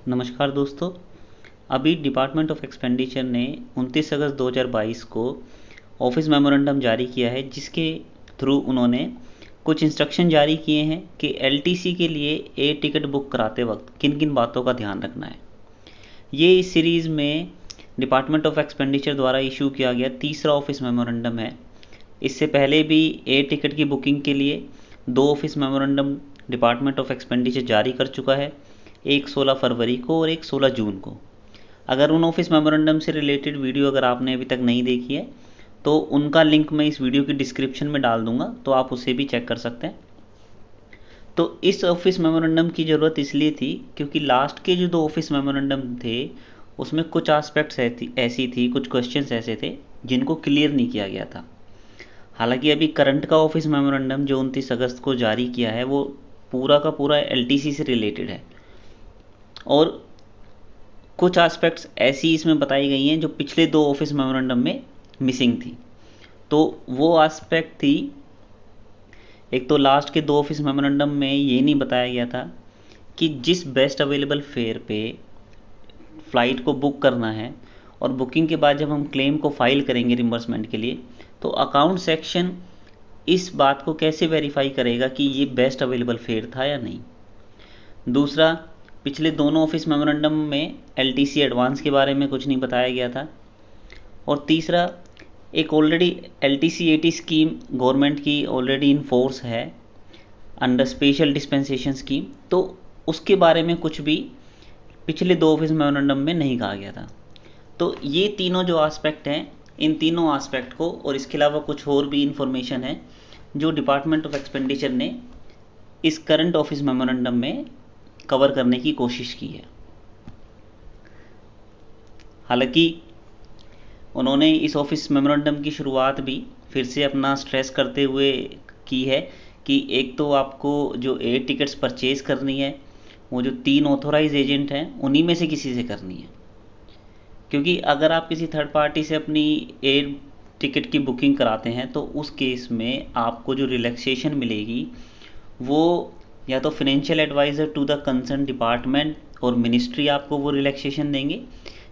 नमस्कार दोस्तों। अभी डिपार्टमेंट ऑफ एक्सपेंडिचर ने 29 अगस्त 2022 को ऑफिस मेमोरेंडम जारी किया है, जिसके थ्रू उन्होंने कुछ इंस्ट्रक्शन जारी किए हैं कि एलटीसी के लिए एयर टिकट बुक कराते वक्त किन किन बातों का ध्यान रखना है। ये इस सीरीज़ में डिपार्टमेंट ऑफ एक्सपेंडिचर द्वारा इशू किया गया तीसरा ऑफिस मेमोरेंडम है। इससे पहले भी एयर टिकट की बुकिंग के लिए 2 office memorandum department of expenditure जारी कर चुका है, एक 16 फरवरी को और एक 16 जून को। अगर उन ऑफिस मेमोरेंडम से रिलेटेड वीडियो अगर आपने अभी तक नहीं देखी है तो उनका लिंक मैं इस वीडियो की डिस्क्रिप्शन में डाल दूंगा, तो आप उसे भी चेक कर सकते हैं। तो इस ऑफिस मेमोरेंडम की ज़रूरत इसलिए थी क्योंकि लास्ट के जो 2 ऑफिस मेमोरेंडम थे उसमें कुछ एस्पेक्ट्स ऐसी थी, कुछ क्वेश्चंस ऐसे थे जिनको क्लियर नहीं किया गया था। हालांकि अभी करंट का ऑफिस मेमोरेंडम जो 29 अगस्त को जारी किया है वो पूरा का पूरा एलटीसी से रिलेटेड है, और कुछ एस्पेक्ट्स ऐसी इसमें बताई गई हैं जो पिछले 2 ऑफिस मेमोरेंडम में मिसिंग थी। तो वो एस्पेक्ट थी, एक तो लास्ट के 2 ऑफिस मेमोरेंडम में ये नहीं बताया गया था कि जिस बेस्ट अवेलेबल फेयर पे फ़्लाइट को बुक करना है और बुकिंग के बाद जब हम क्लेम को फाइल करेंगे रिम्बर्समेंट के लिए, तो अकाउंट सेक्शन इस बात को कैसे वेरीफाई करेगा कि ये बेस्ट अवेलेबल फेयर था या नहीं। दूसरा, पिछले दोनों ऑफिस मेमोरेंडम में एलटीसी एडवांस के बारे में कुछ नहीं बताया गया था। और तीसरा, एक already LTC eighty scheme government की ऑलरेडी इन फोर्स है अंडर स्पेशल डिस्पेंसेशन स्कीम, तो उसके बारे में कुछ भी पिछले 2 ऑफिस मेमोरेंडम में नहीं कहा गया था। तो ये तीनों जो एस्पेक्ट हैं, इन तीनों एस्पेक्ट को और इसके अलावा कुछ और भी इंफॉर्मेशन है जो डिपार्टमेंट ऑफ एक्सपेंडिचर ने इस करंट ऑफिस मेमोरेंडम में कवर करने की कोशिश की है। हालांकि उन्होंने इस ऑफिस मेमोरेंडम की शुरुआत भी फिर से अपना स्ट्रेस करते हुए की है कि एक तो आपको जो एयर टिकट्स परचेज़ करनी है वो जो 3 ऑथोराइज एजेंट हैं उन्हीं में से किसी से करनी है, क्योंकि अगर आप किसी थर्ड पार्टी से अपनी एयर टिकट की बुकिंग कराते हैं तो उस केस में आपको जो रिलैक्सेशन मिलेगी वो या तो financial adviser to the concern department और मिनिस्ट्री आपको वो रिलैक्सेशन देंगे,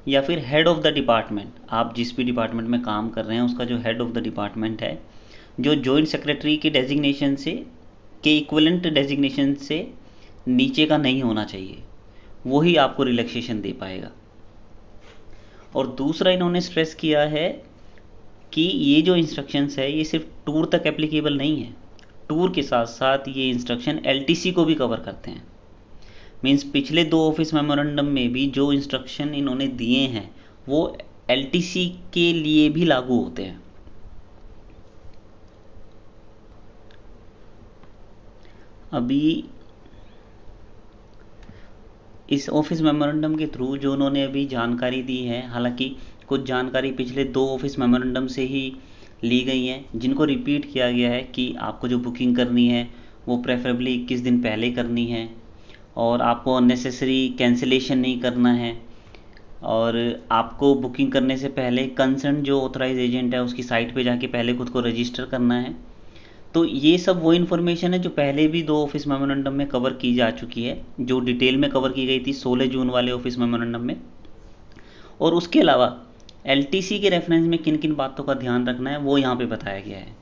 या फिर हेड ऑफ़ द डिपार्टमेंट, आप जिस भी डिपार्टमेंट में काम कर रहे हैं उसका जो हेड ऑफ़ द डिपार्टमेंट है, जो जॉइंट सेक्रेटरी के डेजिग्नेशन से के इक्विवेलेंट डेजिग्नेशन से नीचे का नहीं होना चाहिए, वही आपको रिलैक्सेशन दे पाएगा। और दूसरा, इन्होंने स्ट्रेस किया है कि ये जो इंस्ट्रक्शंस है ये सिर्फ टूर तक एप्लीकेबल नहीं है, टूर के साथ साथ ये इंस्ट्रक्शन एलटीसी को भी कवर करते हैं। मीन्स पिछले 2 ऑफिस मेमोरेंडम में भी जो इंस्ट्रक्शन इन्होंने दिए हैं वो एलटीसी के लिए भी लागू होते हैं। अभी इस ऑफिस मेमोरेंडम के थ्रू जो उन्होंने अभी जानकारी दी है, हालांकि कुछ जानकारी पिछले 2 ऑफिस मेमोरेंडम से ही ली गई हैं जिनको रिपीट किया गया है कि आपको जो बुकिंग करनी है वो प्रेफरेबली 21 दिन पहले करनी है, और आपको अननेसेसरी कैंसिलेशन नहीं करना है, और आपको बुकिंग करने से पहले कंसर्न जो ऑथराइज एजेंट है उसकी साइट पे जाके पहले खुद को रजिस्टर करना है। तो ये सब वो इन्फॉर्मेशन है जो पहले भी 2 ऑफिस मेमोरेंडम में कवर की जा चुकी है, जो डिटेल में कवर की गई थी 16 जून वाले ऑफिस मेमोरेंडम में। और उसके अलावा एलटीसी के रेफरेंस में किन किन बातों का ध्यान रखना है वो यहाँ पे बताया गया है।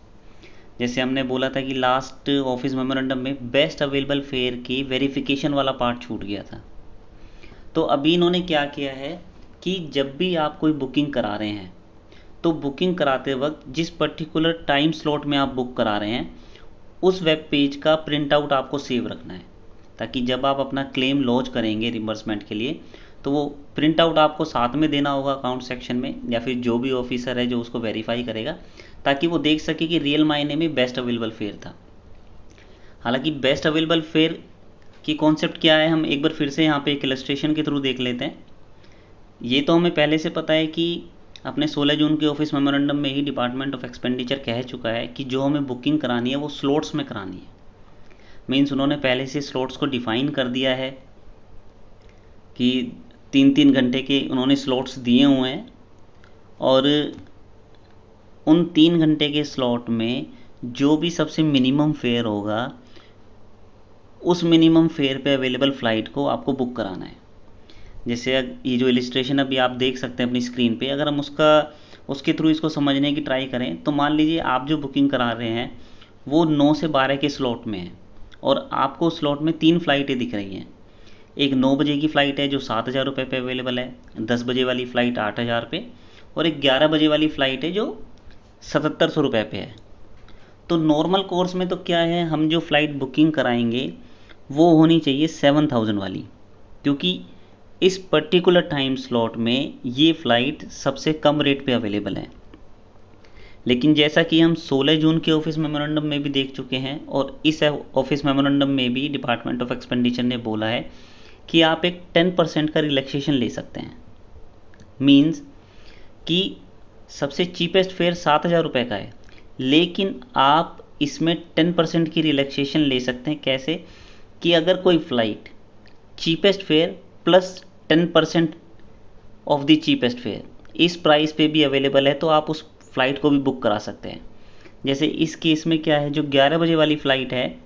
जैसे हमने बोला था कि लास्ट ऑफिस मेमोरेंडम में बेस्ट अवेलेबल फेयर की वेरिफिकेशन वाला पार्ट छूट गया था। तो अभी इन्होंने क्या किया है कि जब भी आप कोई बुकिंग करा रहे हैं तो बुकिंग कराते वक्त जिस पर्टिकुलर टाइम स्लॉट में आप बुक करा रहे हैं उस वेब पेज का प्रिंट आउट आपको सेव रखना है, ताकि जब आप अपना क्लेम लॉन्च करेंगे रिम्बर्समेंट के लिए तो वो प्रिंट आउट आपको साथ में देना होगा अकाउंट सेक्शन में, या फिर जो भी ऑफिसर है जो उसको वेरीफाई करेगा, ताकि वो देख सके कि रियल मायने में बेस्ट अवेलेबल फेयर था। हालांकि बेस्ट अवेलेबल फेयर की कॉन्सेप्ट क्या है हम एक बार फिर से यहाँ पे एक इलस्ट्रेशन के थ्रू देख लेते हैं। ये तो हमें पहले से पता है कि अपने 16 जून के ऑफिस मेमोरेंडम में ही डिपार्टमेंट ऑफ एक्सपेंडिचर कह चुका है कि जो हमें बुकिंग करानी है वो स्लॉट्स में करानी है। मीन्स उन्होंने पहले से स्लॉट्स को डिफाइन कर दिया है कि 3-3 घंटे के उन्होंने स्लॉट्स दिए हुए हैं, और उन 3 घंटे के स्लॉट में जो भी सबसे मिनिमम फेयर होगा उस मिनिमम फेयर पे अवेलेबल फ़्लाइट को आपको बुक कराना है। जैसे ये जो इलिस्ट्रेशन अभी आप देख सकते हैं अपनी स्क्रीन पे, अगर हम उसके थ्रू इसको समझने की ट्राई करें तो मान लीजिए आप जो बुकिंग करा रहे हैं वो 9 से 12 के स्लॉट में है और आपको स्लॉट में 3 फ्लाइटें दिख रही हैं। एक 9 बजे की फ़्लाइट है जो 7,000 रुपये पे अवेलेबल है, 10 बजे वाली फ़्लाइट 8,000 पे, और एक 11 बजे वाली फ़्लाइट है जो 7,700 रुपये पे है। तो नॉर्मल कोर्स में तो क्या है, हम जो फ़्लाइट बुकिंग कराएंगे वो होनी चाहिए 7,000 वाली, क्योंकि इस पर्टिकुलर टाइम स्लॉट में ये फ़्लाइट सबसे कम रेट पे अवेलेबल है। लेकिन जैसा कि हम 16 जून के ऑफिस मेमोरेंडम में भी देख चुके हैं और इस ऑफिस मेमोरेंडम में भी डिपार्टमेंट ऑफ एक्सपेंडिचर ने बोला है कि आप एक 10% का रिलैक्सेशन ले सकते हैं। मीन्स कि सबसे चीपेस्ट फेयर 7,000 रुपये का है, लेकिन आप इसमें 10% की रिलैक्सेशन ले सकते हैं। कैसे कि अगर कोई flight cheapest fair plus 10% of the cheapest fair इस प्राइस पे भी अवेलेबल है तो आप उस फ़्लाइट को भी बुक करा सकते हैं। जैसे इस केस में क्या है, जो 11 बजे वाली फ़्लाइट है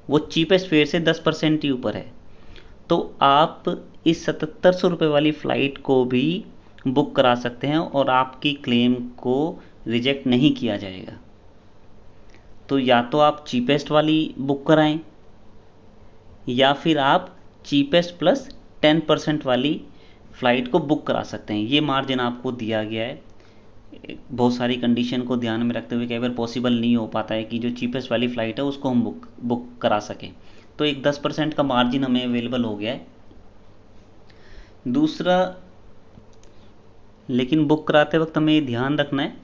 वो चीपेस्ट फेयर से 10% ही ऊपर है, तो आप इस 7,700 रुपये वाली फ़्लाइट को भी बुक करा सकते हैं और आपकी क्लेम को रिजेक्ट नहीं किया जाएगा। तो या तो आप चीपेस्ट वाली बुक कराएं या फिर आप चीपेस्ट प्लस 10% वाली फ़्लाइट को बुक करा सकते हैं। ये मार्जिन आपको दिया गया है। बहुत सारी कंडीशन को ध्यान में रखते हुए कई बार पॉसिबल नहीं हो पाता है कि जो चीपेस्ट वाली फ़्लाइट है उसको हम बुक करा सकें, तो एक 10% का मार्जिन हमें अवेलेबल हो गया है। दूसरा, लेकिन बुक कराते वक्त हमें ये ध्यान रखना है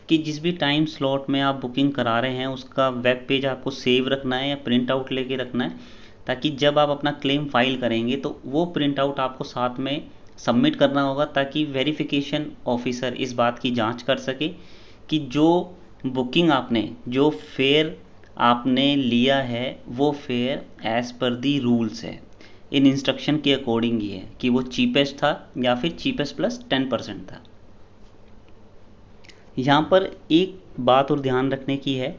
कि जिस भी टाइम स्लॉट में आप बुकिंग करा रहे हैं उसका वेब पेज आपको सेव रखना है या प्रिंट आउट लेके रखना है, ताकि जब आप अपना क्लेम फाइल करेंगे तो वो प्रिंट आउट आपको साथ में सबमिट करना होगा, ताकि वेरिफिकेशन ऑफिसर इस बात की जांच कर सके कि जो बुकिंग आपने, जो फेयर आपने लिया है वो फेयर एज़ पर दी रूल्स है, इन इंस्ट्रक्शन के अकॉर्डिंग ही है कि वो चीपेस्ट था या फिर चीपेस्ट प्लस 10% था। यहाँ पर एक बात और ध्यान रखने की है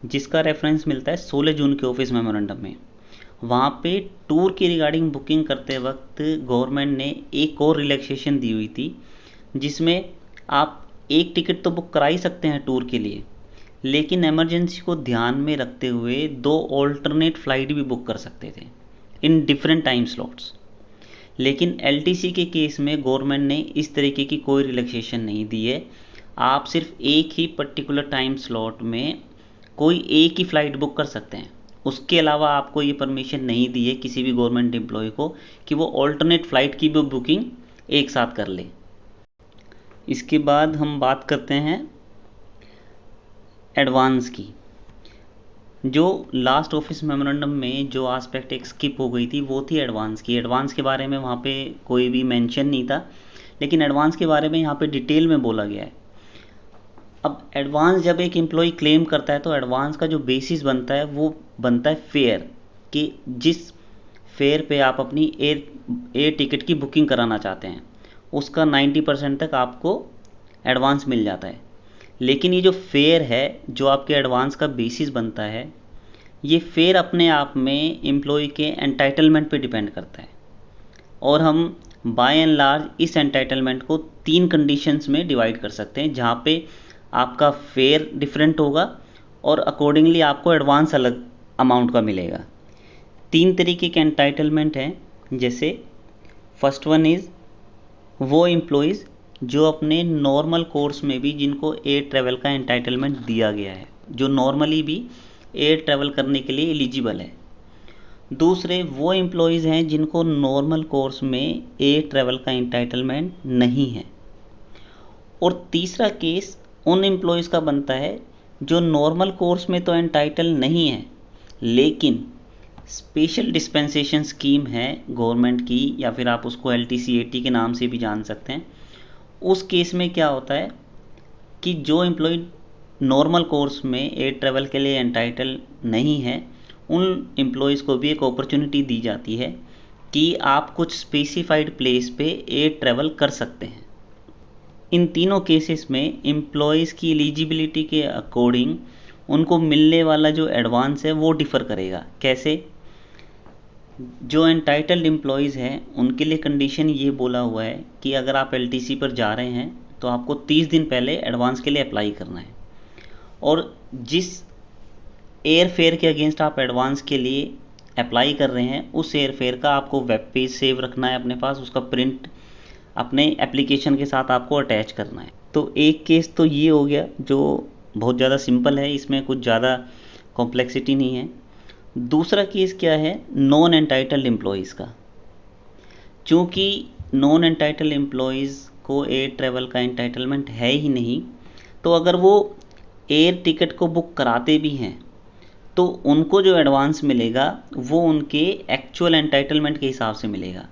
जिसका रेफरेंस मिलता है 16 जून के ऑफिस मेमोरेंडम में। वहाँ पे टूर की रिगार्डिंग बुकिंग करते वक्त गवर्नमेंट ने एक और रिलैक्सेशन दी हुई थी, जिसमें आप एक टिकट तो बुक करा ही सकते हैं टूर के लिए, लेकिन इमरजेंसी को ध्यान में रखते हुए 2 ऑल्टरनेट फ़्लाइट भी बुक कर सकते थे इन डिफरेंट टाइम स्लॉट्स। लेकिन एलटीसी के केस में गवर्नमेंट ने इस तरीके की कोई रिलैक्सेशन नहीं दी है। आप सिर्फ एक ही पर्टिकुलर टाइम स्लॉट में कोई एक ही फ़्लाइट बुक कर सकते हैं, उसके अलावा आपको ये परमिशन नहीं दी है किसी भी गवर्नमेंट एम्प्लॉय को कि वो ऑल्टरनेट फ़्लाइट की भी बुकिंग एक साथ कर ले। इसके बाद हम बात करते हैं एडवांस की। जो लास्ट ऑफिस मेमोरेंडम में जो आस्पेक्ट एक स्किप हो गई थी वो थी एडवांस की। एडवांस के बारे में वहाँ पे कोई भी मेंशन नहीं था, लेकिन एडवांस के बारे में यहाँ पे डिटेल में बोला गया है। अब एडवांस जब एक एम्प्लॉय क्लेम करता है तो एडवांस का जो बेसिस बनता है वो बनता है फेयर, कि जिस फेयर पे आप अपनी एयर टिकट की बुकिंग कराना चाहते हैं उसका 90% तक आपको एडवांस मिल जाता है। लेकिन ये जो फेयर है, जो आपके एडवांस का बेसिस बनता है, ये फेयर अपने आप में एम्प्लॉय के एंटाइटलमेंट पे डिपेंड करता है, और हम बाय एंड लार्ज इस एंटाइटलमेंट को 3 कंडीशंस में डिवाइड कर सकते हैं, जहाँ पे आपका फेयर डिफरेंट होगा और अकॉर्डिंगली आपको एडवांस अलग अमाउंट का मिलेगा। 3 तरीके के एंटाइटलमेंट हैं। जैसे फर्स्ट वन इज़ वो एम्प्लॉयज़ जो अपने नॉर्मल कोर्स में भी जिनको एयर ट्रैवल का एंटाइटलमेंट दिया गया है, जो नॉर्मली भी एयर ट्रैवल करने के लिए एलिजिबल है। दूसरे वो एम्प्लॉयज़ हैं जिनको नॉर्मल कोर्स में एयर ट्रैवल का एंटाइटलमेंट नहीं है। और तीसरा केस उन एम्प्लॉयज़ का बनता है जो नॉर्मल कोर्स में तो एंटाइटल नहीं है, लेकिन स्पेशल डिस्पेंसेशन स्कीम है गवर्नमेंट की, या फिर आप उसको LTC-80 के नाम से भी जान सकते हैं। उस केस में क्या होता है कि जो एम्प्लॉय नॉर्मल कोर्स में एयर ट्रैवल के लिए एंटाइटल नहीं है, उन एम्प्लॉयज़ को भी एक अपॉर्चुनिटी दी जाती है कि आप कुछ स्पेसिफाइड प्लेस पे एयर ट्रैवल कर सकते हैं। इन तीनों केसेस में एम्प्लॉयज़ की एलिजिबिलिटी के अकॉर्डिंग उनको मिलने वाला जो एडवांस है वो डिफ़र करेगा। कैसे जो एंटाइटल्ड एम्प्लॉयज़ हैं उनके लिए कंडीशन ये बोला हुआ है कि अगर आप एलटीसी पर जा रहे हैं तो आपको 30 दिन पहले एडवांस के लिए अप्लाई करना है, और जिस एयर फेयर के अगेंस्ट आप एडवांस के लिए अप्लाई कर रहे हैं उस एयर फेयर का आपको वेब पेज सेव रखना है अपने पास, उसका प्रिंट अपने एप्लीकेशन के साथ आपको अटैच करना है। तो एक केस तो ये हो गया जो बहुत ज़्यादा सिंपल है, इसमें कुछ ज़्यादा कॉम्प्लेक्सिटी नहीं है। दूसरा केस क्या है, नॉन एंटाइटल्ड एम्प्लॉयज़ का। चूँकि नॉन एंटाइटल्ड एम्प्लॉयज़ को एयर ट्रैवल का एंटाइटलमेंट है ही नहीं, तो अगर वो एयर टिकट को बुक कराते भी हैं तो उनको जो एडवांस मिलेगा वो उनके एक्चुअल एंटाइटलमेंट के हिसाब से मिलेगा।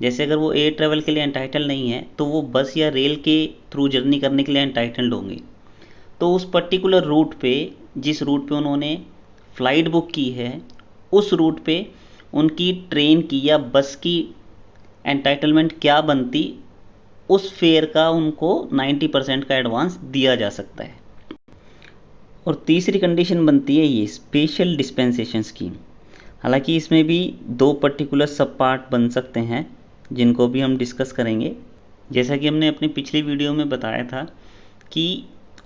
जैसे अगर वो एयर ट्रैवल के लिए एंटाइटल नहीं है तो वो बस या रेल के थ्रू जर्नी करने के लिए एंटाइटल्ड होंगे, तो उस पर्टिकुलर रूट पे, जिस रूट पे उन्होंने फ़्लाइट बुक की है, उस रूट पे उनकी ट्रेन की या बस की एंटाइटलमेंट क्या बनती, उस फेयर का उनको 90% का एडवांस दिया जा सकता है। और तीसरी कंडीशन बनती है ये स्पेशल डिस्पेंसेशन स्कीम। हालांकि इसमें भी दो पर्टिकुलर सब पार्ट बन सकते हैं जिनको भी हम डिस्कस करेंगे। जैसा कि हमने अपनी पिछली वीडियो में बताया था कि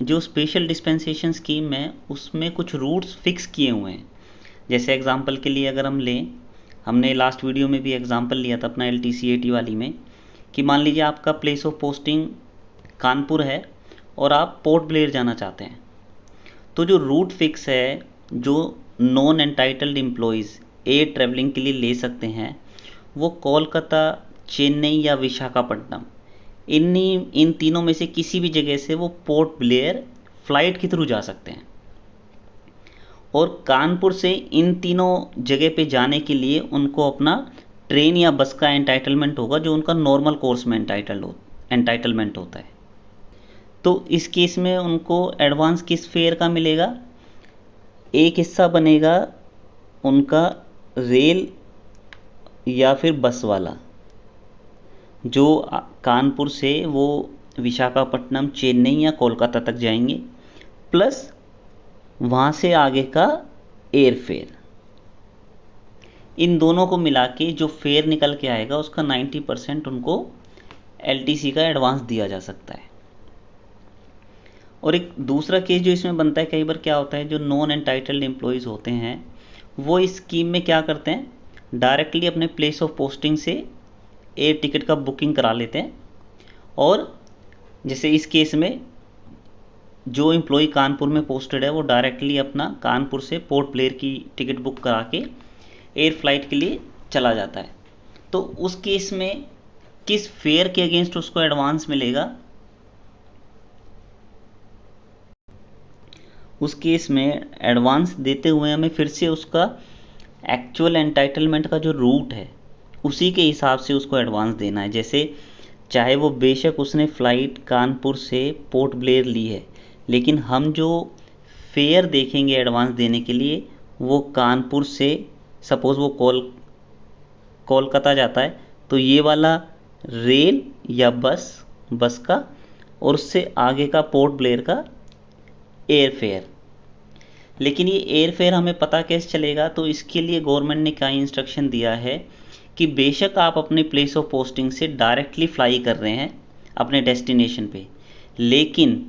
जो स्पेशल डिस्पेंसेशन स्कीम है उसमें कुछ रूट्स फिक्स किए हुए हैं। जैसे एग्जांपल के लिए अगर हम लें, हमने लास्ट वीडियो में भी एग्जांपल लिया था अपना LTCAT वाली में, कि मान लीजिए आपका प्लेस ऑफ पोस्टिंग कानपुर है और आप पोर्ट ब्लेयर जाना चाहते हैं, तो जो रूट फिक्स है जो non entitled employees air travelling के लिए ले सकते हैं वो कोलकाता, चेन्नई या विशाखापट्टनम, इन तीनों में से किसी भी जगह से वो पोर्ट ब्लेयर फ़्लाइट के थ्रू जा सकते हैं। और कानपुर से इन तीनों जगह पे जाने के लिए उनको अपना ट्रेन या बस का एंटाइटलमेंट होगा जो उनका नॉर्मल कोर्स में एंटाइटलमेंट होता है। तो इस केस में उनको एडवांस किस फेयर का मिलेगा, एक हिस्सा बनेगा उनका रेल या फिर बस वाला, जो कानपुर से वो विशाखापट्टनम, चेन्नई या कोलकाता तक जाएंगे, प्लस वहाँ से आगे का एयर फेयर। इन दोनों को मिला के जो फेयर निकल के आएगा उसका 90% उनको LTC का एडवांस दिया जा सकता है। और एक दूसरा केस जो इसमें बनता है, कई बार क्या होता है जो नॉन एंटाइटल्ड एम्प्लॉयज़ होते हैं वो इस स्कीम में क्या करते हैं, डायरेक्टली अपने प्लेस ऑफ पोस्टिंग से एयर टिकट का बुकिंग करा लेते हैं। और जैसे इस केस में जो एम्प्लॉय कानपुर में पोस्टेड है वो डायरेक्टली अपना कानपुर से पोर्ट ब्लेयर की टिकट बुक करा के एयर फ्लाइट के लिए चला जाता है। तो उस केस में किस फेयर के अगेंस्ट उसको एडवांस मिलेगा, उस केस में एडवांस देते हुए हमें फिर से उसका एक्चुअल एंटाइटलमेंट का जो रूट है उसी के हिसाब से उसको एडवांस देना है। जैसे चाहे वो बेशक उसने फ़्लाइट कानपुर से पोर्ट ब्लेयर ली है, लेकिन हम जो फेयर देखेंगे एडवांस देने के लिए वो कानपुर से, सपोज़ वो कोलकाता जाता है तो ये वाला रेल या बस का, और उससे आगे का पोर्ट ब्लेयर का एयर फेयर। लेकिन ये एयर फेयर हमें पता कैसे चलेगा, तो इसके लिए गवर्नमेंट ने क्या इंस्ट्रक्शन दिया है कि बेशक आप अपने प्लेस ऑफ पोस्टिंग से डायरेक्टली फ्लाई कर रहे हैं अपने डेस्टिनेशन पे, लेकिन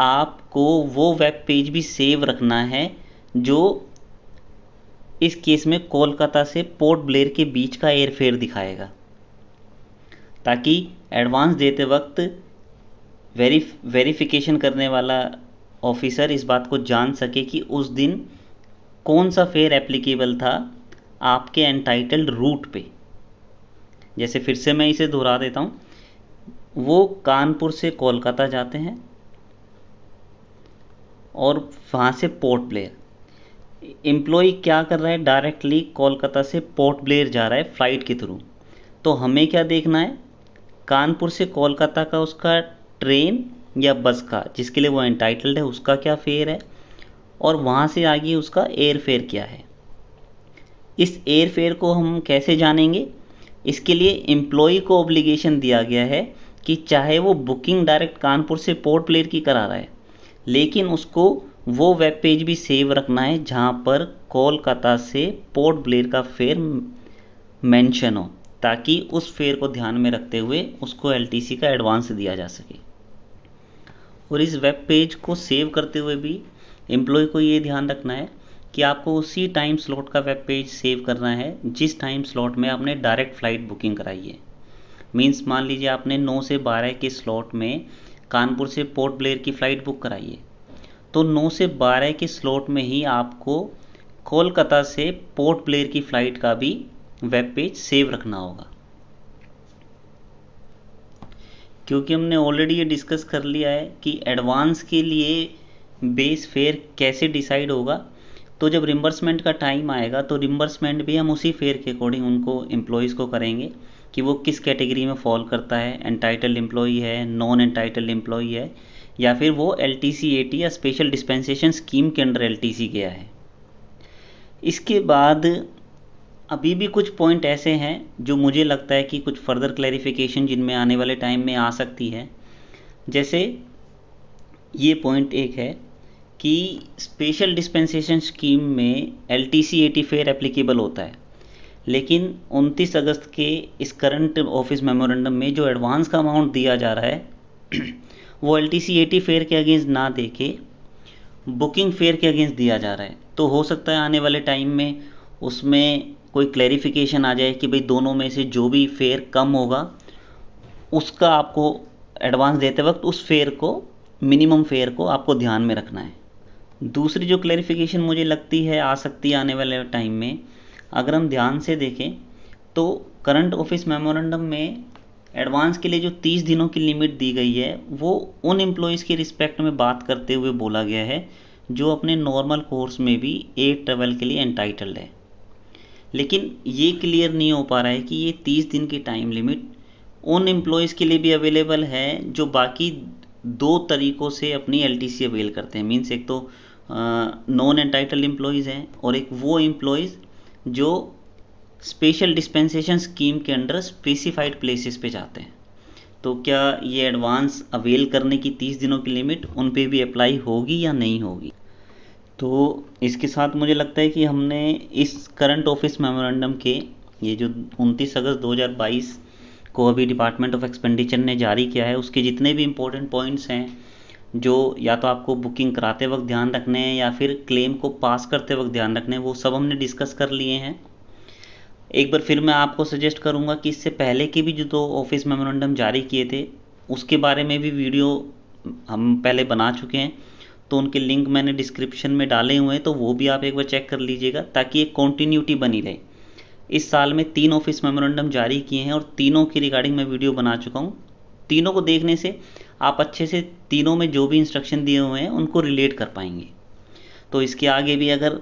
आपको वो वेब पेज भी सेव रखना है जो इस केस में कोलकाता से पोर्ट ब्लेयर के बीच का एयर फेयर दिखाएगा, ताकि एडवांस देते वक्त वेरिफिकेशन करने वाला ऑफिसर इस बात को जान सके कि उस दिन कौन सा फेयर एप्लीकेबल था आपके एंटाइटल्ड रूट पे। जैसे फिर से मैं इसे दोहरा देता हूँ, वो कानपुर से कोलकाता जाते हैं और वहाँ से पोर्ट ब्लेयर। एम्प्लॉय क्या कर रहा है, डायरेक्टली कोलकाता से पोर्ट ब्लेयर जा रहा है फ़्लाइट के थ्रू। तो हमें क्या देखना है, कानपुर से कोलकाता का उसका ट्रेन या बस का जिसके लिए वो एंटाइटल्ड है उसका क्या फेयर है, और वहाँ से आगे उसका एयर फेयर क्या है। इस एयर फेयर को हम कैसे जानेंगे, इसके लिए एम्प्लॉय को ऑब्लिगेशन दिया गया है कि चाहे वो बुकिंग डायरेक्ट कानपुर से पोर्ट ब्लेयर की करा रहा है, लेकिन उसको वो वेब पेज भी सेव रखना है जहाँ पर कोलकाता से पोर्ट ब्लेयर का फेयर मेंशन हो, ताकि उस फेयर को ध्यान में रखते हुए उसको एलटीसी का एडवांस दिया जा सके। और इस वेब पेज को सेव करते हुए भी एम्प्लॉय को ये ध्यान रखना है कि आपको उसी टाइम स्लॉट का वेब पेज सेव करना है जिस टाइम स्लॉट में आपने डायरेक्ट फ़्लाइट बुकिंग कराई है। मीन्स मान लीजिए आपने 9 से 12 के स्लॉट में कानपुर से पोर्ट ब्लेयर की फ़्लाइट बुक कराई है, तो 9 से 12 के स्लॉट में ही आपको कोलकाता से पोर्ट ब्लेयर की फ़्लाइट का भी वेब पेज सेव रखना होगा। क्योंकि हमने ऑलरेडी ये डिस्कस कर लिया है कि एडवांस के लिए बेस फेयर कैसे डिसाइड होगा, तो जब रिम्बर्समेंट का टाइम आएगा तो रिम्बर्समेंट भी हम उसी फेयर के अकॉर्डिंग उनको एम्प्लॉयज़ को करेंगे कि वो किस कैटेगरी में फॉल करता है, एंटाइटल्ड एम्प्लॉई है, नॉन एंटाइटल्ड एम्प्लॉई है, या फिर वो LTC-AT या स्पेशल डिस्पेंसेशन स्कीम के अंडर LTC गया है। इसके बाद अभी भी कुछ पॉइंट ऐसे हैं जो मुझे लगता है कि कुछ फर्दर क्लैरिफिकेशन जिनमें आने वाले टाइम में आ सकती है। जैसे ये पॉइंट एक है कि स्पेशल डिस्पेंसेशन स्कीम में LTC-AT फेयर एप्लीकेबल होता है, लेकिन 29 अगस्त के इस करंट ऑफिस मेमोरेंडम में जो एडवांस का अमाउंट दिया जा रहा है वो LTC-AT फेयर के अगेंस्ट ना दे के बुकिंग फेयर के अगेंस्ट दिया जा रहा है। तो हो सकता है आने वाले टाइम में उसमें कोई क्लैरिफिकेशन आ जाए कि भाई दोनों में से जो भी फेयर कम होगा उसका आपको एडवांस देते वक्त उस फेयर को, मिनिमम फेयर को आपको ध्यान में रखना है। दूसरी जो क्लैरिफिकेशन मुझे लगती है आ सकती है आने वाले टाइम में, अगर हम ध्यान से देखें तो करंट ऑफिस मेमोरेंडम में एडवांस के लिए जो 30 दिनों की लिमिट दी गई है वो उन एम्प्लॉयज़ के रिस्पेक्ट में बात करते हुए बोला गया है जो अपने नॉर्मल कोर्स में भी एयर ट्रेवल के लिए एंटाइटल्ड है। लेकिन ये क्लियर नहीं हो पा रहा है कि ये 30 दिन की टाइम लिमिट उन एम्प्लॉयज़ के लिए भी अवेलेबल है जो बाकी 2 तरीक़ों से अपनी LTC अवेल करते हैं। मीन्स एक तो नॉन एंटाइटल्ड एम्प्लॉयज़ हैं और एक वो एम्प्लॉयज़ जो स्पेशल डिस्पेंसेशन स्कीम के अंडर स्पेसिफाइड प्लेसेस पे जाते हैं। तो क्या ये एडवांस अवेल करने की 30 दिनों की लिमिट उन पे भी अप्लाई होगी या नहीं होगी? तो इसके साथ मुझे लगता है कि हमने इस करंट ऑफिस मेमोरेंडम के ये जो 29 अगस्त 2022 को अभी डिपार्टमेंट ऑफ एक्सपेंडिचर ने जारी किया है उसके जितने भी इम्पोर्टेंट पॉइंट्स हैं जो या तो आपको बुकिंग कराते वक्त ध्यान रखने हैं या फिर क्लेम को पास करते वक्त ध्यान रखने हैं, वो सब हमने डिस्कस कर लिए हैं। एक बार फिर मैं आपको सजेस्ट करूंगा कि इससे पहले के भी जो 2 ऑफिस मेमोरेंडम जारी किए थे उसके बारे में भी वीडियो हम पहले बना चुके हैं, तो उनके लिंक मैंने डिस्क्रिप्शन में डाले हुए हैं, तो वो भी आप एक बार चेक कर लीजिएगा ताकि एक कॉन्टीन्यूटी बनी रहे। इस साल में 3 ऑफिस मेमोरेंडम जारी किए हैं और तीनों की रिगार्डिंग मैं वीडियो बना चुका हूँ। तीनों को देखने से आप अच्छे से तीनों में जो भी इंस्ट्रक्शन दिए हुए हैं उनको रिलेट कर पाएंगे। तो इसके आगे भी अगर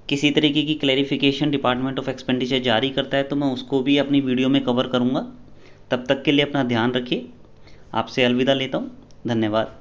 किसी तरीके की क्लैरिफिकेशन डिपार्टमेंट ऑफ एक्सपेंडिचर जारी करता है तो मैं उसको भी अपनी वीडियो में कवर करूँगा। तब तक के लिए अपना ध्यान रखिए। आपसे अलविदा लेता हूँ। धन्यवाद।